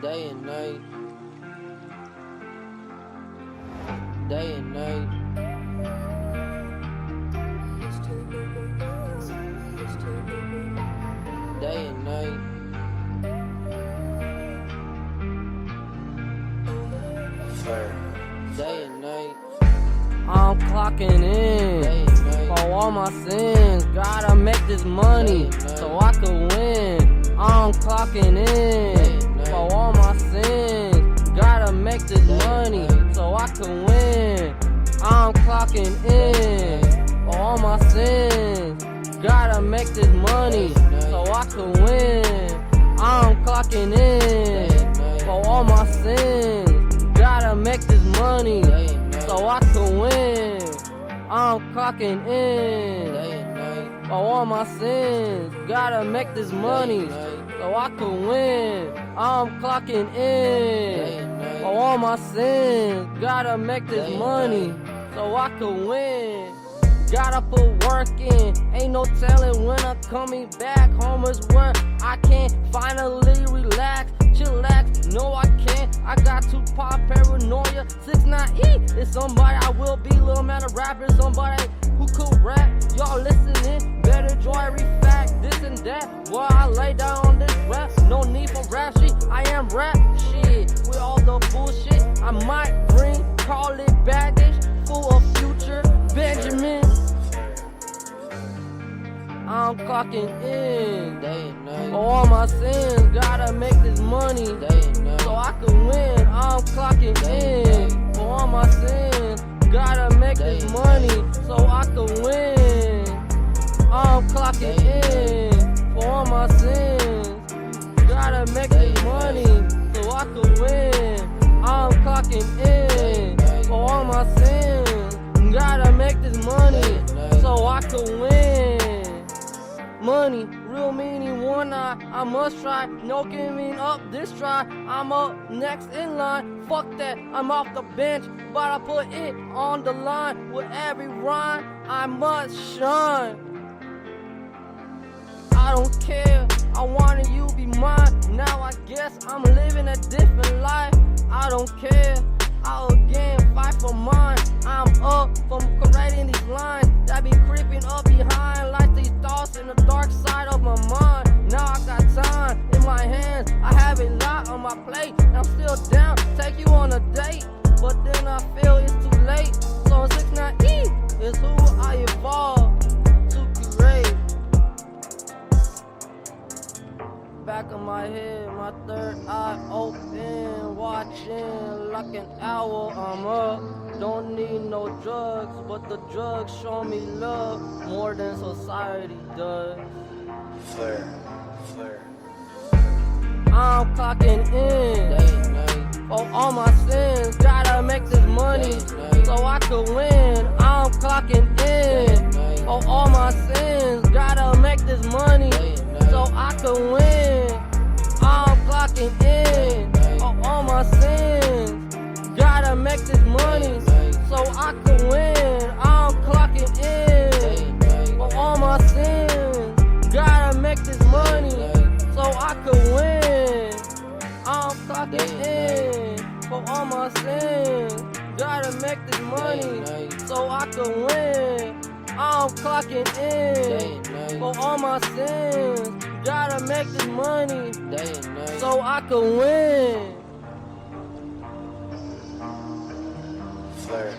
day and night, day and night. Day and night. Day and night. I'm clocking in for all my sins. Gotta make this money so I can win. I'm clocking in for all my sins. Gotta make this money so I can win. I'm clocking in for all my sins. Gotta make this money so I can win. I'm clocking in for all my sins. Gotta make this money so I can win. I'm clocking in for all my sins. Gotta make this money so I can win. I'm clocking in for all my sins. Gotta make this money so I can win. Gotta put work in, ain't no telling when I'm coming back. Home is where I can finally relax, chillax. No, I can't. I got Tupac paranoia. 6ix9ine is somebody I will be. Little man, a rapper, somebody who could rap. Y'all listening, better enjoy every fact. This and that, while I lay down on this rap. No need for rap shit. I am rap shit with all the bullshit. I might bring, call it baggage, full of future Benjamin. I'm clocking in for all my sins. Gotta make this money so I can win. I'm clocking in for all my sins. Gotta make this money so I can win. I'm clocking in for all my sins. Gotta make this money so I can win. I'm clocking in for all my sins. Gotta make this money so I can win. Money, real meaning one eye, I must try, no giving up this try, I'm up next in line, fuck that, I'm off the bench, but I put it on the line, with every rhyme, I must shine. I don't care, I wanted you to be mine, now I guess I'm living a different life, I don't care, I'll again fight for mine, I'm up from creating these lines, that be creeping up behind, like these thoughts in the dark side of my mind. Now I got time in my hands, I have a lot on my plate, and I'm still down, take you on a date, but then I feel it's too late, so 6ix9ine is who I evolve to create. Back of my head, my third eye open, watching like an owl, I'm up. Don't need no drugs, but the drugs show me love more than society does. Flare. I'm clocking in for all my sins. Gotta make this money so I can win. I'm clocking in for all my sins. Gotta make this money so I can win. I'm clocking in for all my sins. Gotta make this money so I can win. I'm clocking in for all my sins. Gotta make this money so I can win. I'm clocking in for all my sins. Gotta make this money so I can win. I'm clocking in for all my sins. Gotta make this money so I can win. Flare.